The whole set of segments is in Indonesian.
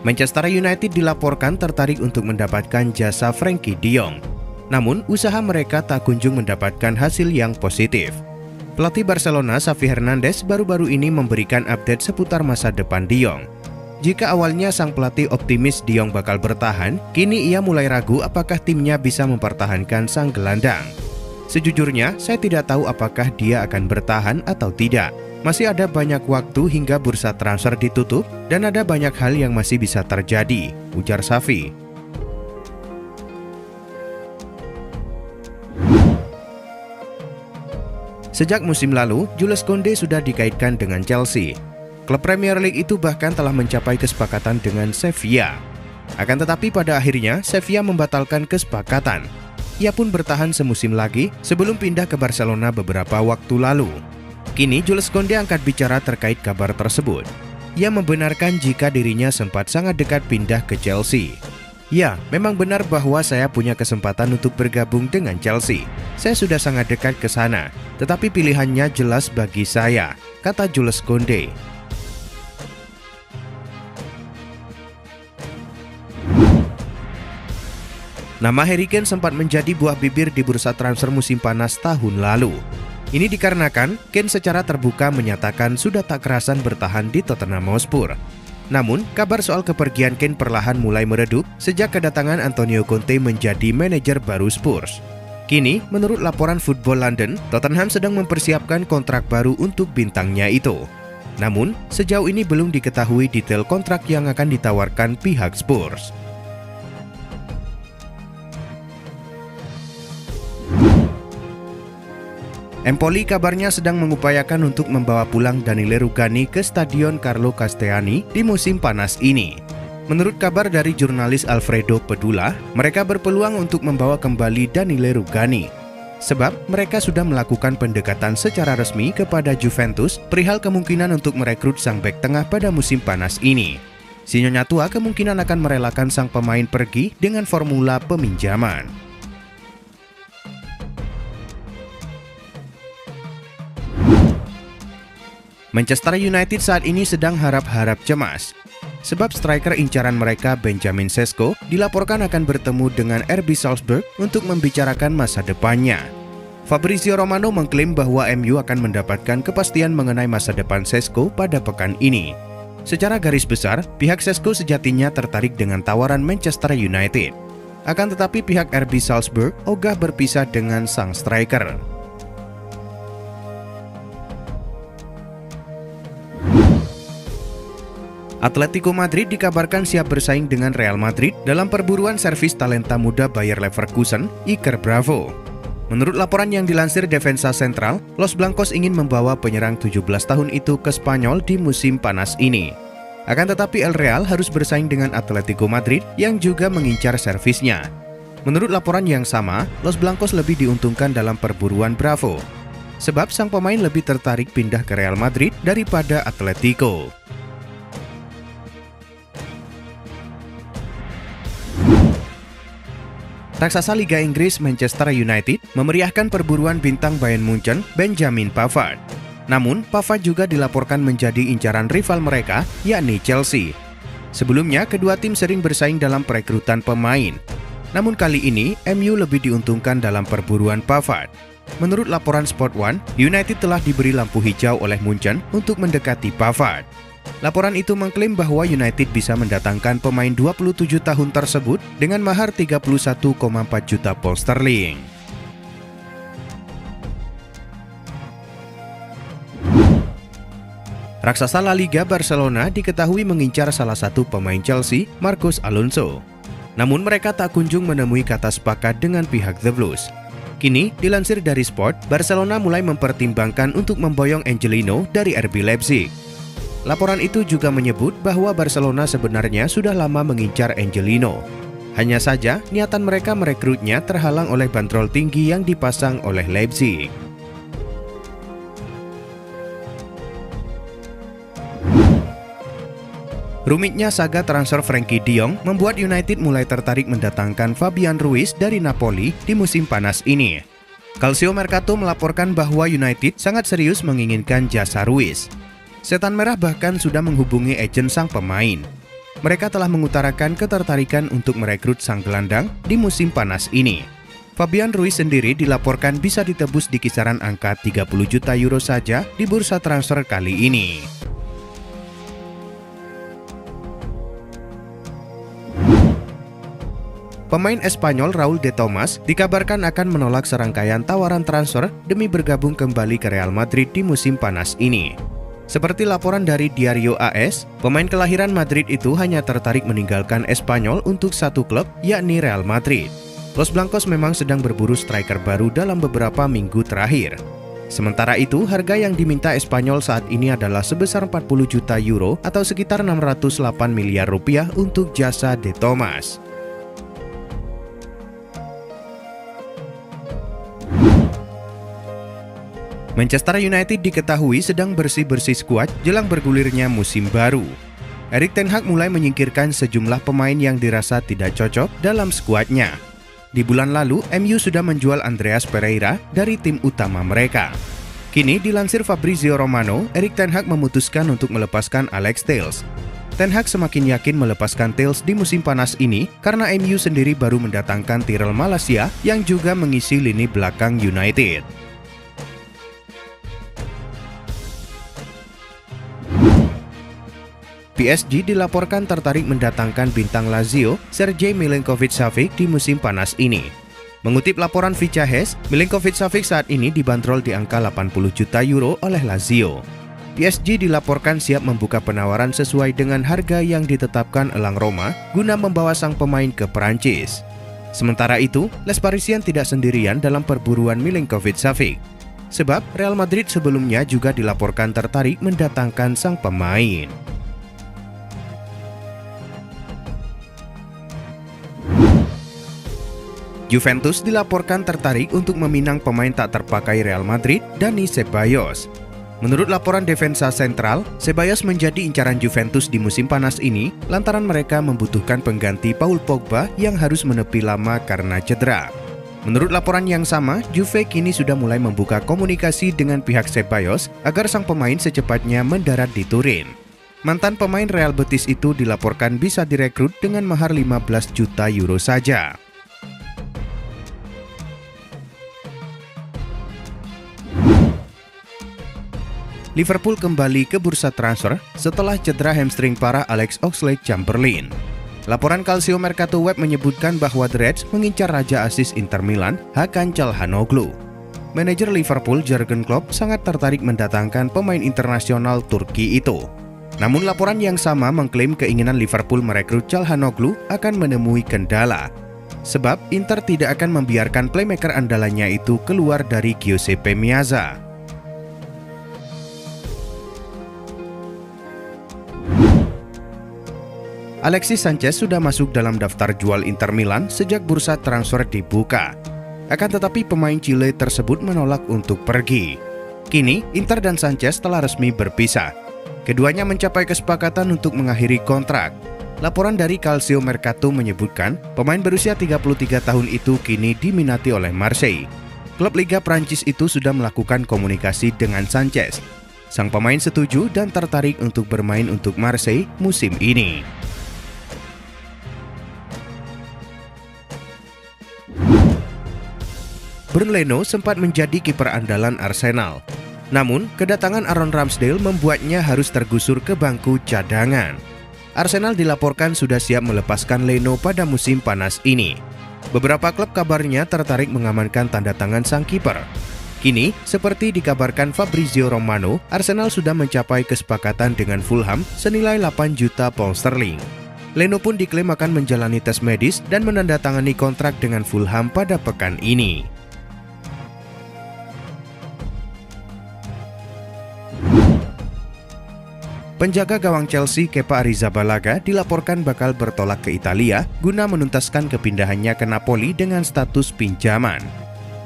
Manchester United dilaporkan tertarik untuk mendapatkan jasa Frenkie de Jong. Namun, usaha mereka tak kunjung mendapatkan hasil yang positif. Pelatih Barcelona Xavi Hernandez baru-baru ini memberikan update seputar masa depan de Jong. Jika awalnya sang pelatih optimis de Jong bakal bertahan, kini ia mulai ragu apakah timnya bisa mempertahankan sang gelandang. Sejujurnya, saya tidak tahu apakah dia akan bertahan atau tidak. Masih ada banyak waktu hingga bursa transfer ditutup dan ada banyak hal yang masih bisa terjadi, ujar Xavi. Sejak musim lalu, Jules Koundé sudah dikaitkan dengan Chelsea. Klub Premier League itu bahkan telah mencapai kesepakatan dengan Sevilla. Akan tetapi pada akhirnya, Sevilla membatalkan kesepakatan. Ia pun bertahan semusim lagi sebelum pindah ke Barcelona beberapa waktu lalu. Kini Jules Koundé angkat bicara terkait kabar tersebut. Ia membenarkan jika dirinya sempat sangat dekat pindah ke Chelsea. Ya, memang benar bahwa saya punya kesempatan untuk bergabung dengan Chelsea. Saya sudah sangat dekat ke sana, tetapi pilihannya jelas bagi saya, kata Jules Koundé. Nama Harry Kane sempat menjadi buah bibir di bursa transfer musim panas tahun lalu. Ini dikarenakan Kane secara terbuka menyatakan sudah tak kerasan bertahan di Tottenham Hotspur. Namun, kabar soal kepergian Kane perlahan mulai meredup sejak kedatangan Antonio Conte menjadi manajer baru Spurs. Kini, menurut laporan Football London, Tottenham sedang mempersiapkan kontrak baru untuk bintangnya itu. Namun, sejauh ini belum diketahui detail kontrak yang akan ditawarkan pihak Spurs. Empoli kabarnya sedang mengupayakan untuk membawa pulang Daniele Rugani ke Stadion Carlo Castiani di musim panas ini. Menurut kabar dari jurnalis Alfredo Pedula, mereka berpeluang untuk membawa kembali Daniele Rugani. Sebab mereka sudah melakukan pendekatan secara resmi kepada Juventus perihal kemungkinan untuk merekrut sang bek tengah pada musim panas ini. Si Nyonya Tua kemungkinan akan merelakan sang pemain pergi dengan formula peminjaman. Manchester United saat ini sedang harap-harap cemas. Sebab striker incaran mereka Benjamin Sesko dilaporkan akan bertemu dengan RB Salzburg untuk membicarakan masa depannya. Fabrizio Romano mengklaim bahwa MU akan mendapatkan kepastian mengenai masa depan Sesko pada pekan ini. Secara garis besar, pihak Sesko sejatinya tertarik dengan tawaran Manchester United. Akan tetapi pihak RB Salzburg ogah berpisah dengan sang striker. Atletico Madrid dikabarkan siap bersaing dengan Real Madrid dalam perburuan servis talenta muda Bayer Leverkusen, Iker Bravo. Menurut laporan yang dilansir Defensa Central, Los Blancos ingin membawa penyerang 17 tahun itu ke Spanyol di musim panas ini. Akan tetapi El Real harus bersaing dengan Atletico Madrid yang juga mengincar servisnya. Menurut laporan yang sama, Los Blancos lebih diuntungkan dalam perburuan Bravo. Sebab sang pemain lebih tertarik pindah ke Real Madrid daripada Atletico. Raksasa Liga Inggris Manchester United memeriahkan perburuan bintang Bayern Munchen Benjamin Pavard. Namun, Pavard juga dilaporkan menjadi incaran rival mereka, yakni Chelsea. Sebelumnya, kedua tim sering bersaing dalam perekrutan pemain. Namun kali ini, MU lebih diuntungkan dalam perburuan Pavard. Menurut laporan Sport One, United telah diberi lampu hijau oleh Munchen untuk mendekati Pavard. Laporan itu mengklaim bahwa United bisa mendatangkan pemain 27 tahun tersebut dengan mahar 31,4 juta pound sterling. Raksasa La Liga Barcelona diketahui mengincar salah satu pemain Chelsea, Marcos Alonso. Namun mereka tak kunjung menemui kata sepakat dengan pihak The Blues. Kini, dilansir dari Sport, Barcelona mulai mempertimbangkan untuk memboyong Angelino dari RB Leipzig. Laporan itu juga menyebut bahwa Barcelona sebenarnya sudah lama mengincar Angelino. Hanya saja, niatan mereka merekrutnya terhalang oleh bandrol tinggi yang dipasang oleh Leipzig. Rumitnya saga transfer Frenkie de Jong membuat United mulai tertarik mendatangkan Fabian Ruiz dari Napoli di musim panas ini. Calcio Mercato melaporkan bahwa United sangat serius menginginkan jasa Ruiz. Setan Merah bahkan sudah menghubungi agen sang pemain. Mereka telah mengutarakan ketertarikan untuk merekrut sang gelandang di musim panas ini. Fabian Ruiz sendiri dilaporkan bisa ditebus di kisaran angka 30 juta euro saja di bursa transfer kali ini. Pemain Espanyol Raúl de Tomás dikabarkan akan menolak serangkaian tawaran transfer demi bergabung kembali ke Real Madrid di musim panas ini. Seperti laporan dari Diario AS, pemain kelahiran Madrid itu hanya tertarik meninggalkan Espanyol untuk satu klub, yakni Real Madrid. Los Blancos memang sedang berburu striker baru dalam beberapa minggu terakhir. Sementara itu, harga yang diminta Espanyol saat ini adalah sebesar 40 juta euro atau sekitar 608 miliar rupiah untuk jasa de Tomás. Manchester United diketahui sedang bersih-bersih skuad jelang bergulirnya musim baru. Erik ten Hag mulai menyingkirkan sejumlah pemain yang dirasa tidak cocok dalam skuadnya. Di bulan lalu, MU sudah menjual Andreas Pereira dari tim utama mereka. Kini dilansir Fabrizio Romano, Erik ten Hag memutuskan untuk melepaskan Alex Telles. Ten Hag semakin yakin melepaskan Telles di musim panas ini karena MU sendiri baru mendatangkan Tyrell Malacia yang juga mengisi lini belakang United. PSG dilaporkan tertarik mendatangkan bintang Lazio, Sergej Milinkovic-Savic di musim panas ini. Mengutip laporan Fichajes, Milinkovic-Savic saat ini dibanderol di angka 80 juta euro oleh Lazio. PSG dilaporkan siap membuka penawaran sesuai dengan harga yang ditetapkan elang Roma guna membawa sang pemain ke Perancis. Sementara itu, Les Parisiens tidak sendirian dalam perburuan Milinkovic-Savic. Sebab Real Madrid sebelumnya juga dilaporkan tertarik mendatangkan sang pemain. Juventus dilaporkan tertarik untuk meminang pemain tak terpakai Real Madrid, Dani Ceballos. Menurut laporan Defensa Central, Ceballos menjadi incaran Juventus di musim panas ini lantaran mereka membutuhkan pengganti Paul Pogba yang harus menepi lama karena cedera. Menurut laporan yang sama, Juve kini sudah mulai membuka komunikasi dengan pihak Ceballos agar sang pemain secepatnya mendarat di Turin. Mantan pemain Real Betis itu dilaporkan bisa direkrut dengan mahar 15 juta euro saja. Liverpool kembali ke bursa transfer setelah cedera hamstring parah Alex Oxlade-Chamberlain. Laporan Calcio Mercato Web menyebutkan bahwa The Reds mengincar raja asis Inter Milan, Hakan Çalhanoğlu. Manajer Liverpool Jurgen Klopp sangat tertarik mendatangkan pemain internasional Turki itu. Namun laporan yang sama mengklaim keinginan Liverpool merekrut Çalhanoğlu akan menemui kendala. Sebab Inter tidak akan membiarkan playmaker andalannya itu keluar dari Giuseppe Meazza. Alexis Sanchez sudah masuk dalam daftar jual Inter Milan sejak bursa transfer dibuka. Akan tetapi pemain Chile tersebut menolak untuk pergi. Kini, Inter dan Sanchez telah resmi berpisah. Keduanya mencapai kesepakatan untuk mengakhiri kontrak. Laporan dari Calcio Mercato menyebutkan, pemain berusia 33 tahun itu kini diminati oleh Marseille. Klub Liga Prancis itu sudah melakukan komunikasi dengan Sanchez. Sang pemain setuju dan tertarik untuk bermain untuk Marseille musim ini. Bernd Leno sempat menjadi kiper andalan Arsenal. Namun, kedatangan Aaron Ramsdale membuatnya harus tergusur ke bangku cadangan. Arsenal dilaporkan sudah siap melepaskan Leno pada musim panas ini. Beberapa klub kabarnya tertarik mengamankan tanda tangan sang kiper. Kini, seperti dikabarkan Fabrizio Romano, Arsenal sudah mencapai kesepakatan dengan Fulham senilai 8 juta pound sterling. Leno pun diklaim akan menjalani tes medis dan menandatangani kontrak dengan Fulham pada pekan ini. Penjaga gawang Chelsea Kepa Arrizabalaga dilaporkan bakal bertolak ke Italia guna menuntaskan kepindahannya ke Napoli dengan status pinjaman.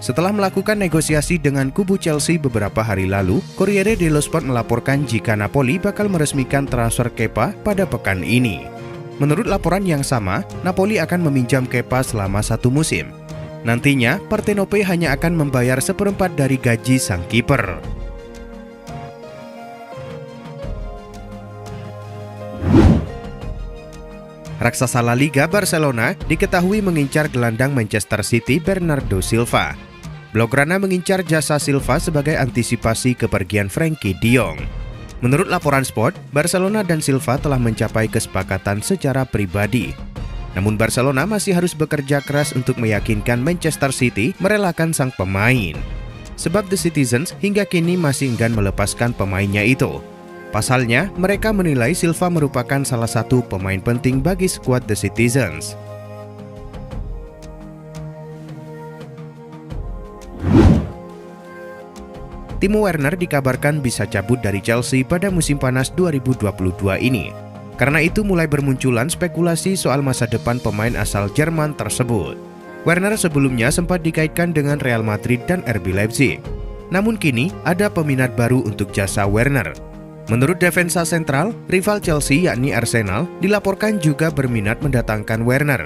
Setelah melakukan negosiasi dengan kubu Chelsea beberapa hari lalu, Corriere dello Sport melaporkan jika Napoli bakal meresmikan transfer Kepa pada pekan ini. Menurut laporan yang sama, Napoli akan meminjam Kepa selama 1 musim. Nantinya, Partenope hanya akan membayar 1/4 dari gaji sang kiper. Raksasa La Liga Barcelona diketahui mengincar gelandang Manchester City Bernardo Silva. Blaugrana mengincar jasa Silva sebagai antisipasi kepergian Frenkie de Jong. Menurut laporan Sport, Barcelona dan Silva telah mencapai kesepakatan secara pribadi. Namun Barcelona masih harus bekerja keras untuk meyakinkan Manchester City merelakan sang pemain. Sebab The Citizens hingga kini masih enggan melepaskan pemainnya itu. Pasalnya, mereka menilai Silva merupakan salah satu pemain penting bagi skuad The Citizens. Timo Werner dikabarkan bisa cabut dari Chelsea pada musim panas 2022 ini. Karena itu mulai bermunculan spekulasi soal masa depan pemain asal Jerman tersebut. Werner sebelumnya sempat dikaitkan dengan Real Madrid dan RB Leipzig. Namun kini ada peminat baru untuk jasa Werner. Menurut Defensa Sentral, rival Chelsea yakni Arsenal dilaporkan juga berminat mendatangkan Werner.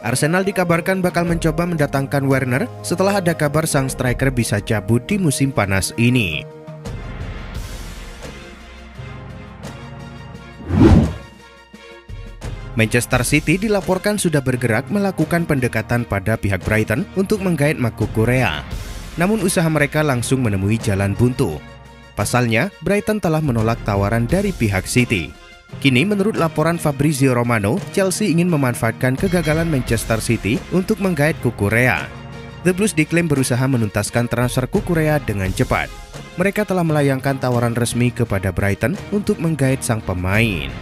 Arsenal dikabarkan bakal mencoba mendatangkan Werner setelah ada kabar sang striker bisa cabut di musim panas ini. Manchester City dilaporkan sudah bergerak melakukan pendekatan pada pihak Brighton untuk menggait Cucurella. Namun usaha mereka langsung menemui jalan buntu. Pasalnya, Brighton telah menolak tawaran dari pihak City. Kini menurut laporan Fabrizio Romano, Chelsea ingin memanfaatkan kegagalan Manchester City untuk menggait Cucurella. The Blues diklaim berusaha menuntaskan transfer Cucurella dengan cepat. Mereka telah melayangkan tawaran resmi kepada Brighton untuk menggait sang pemain.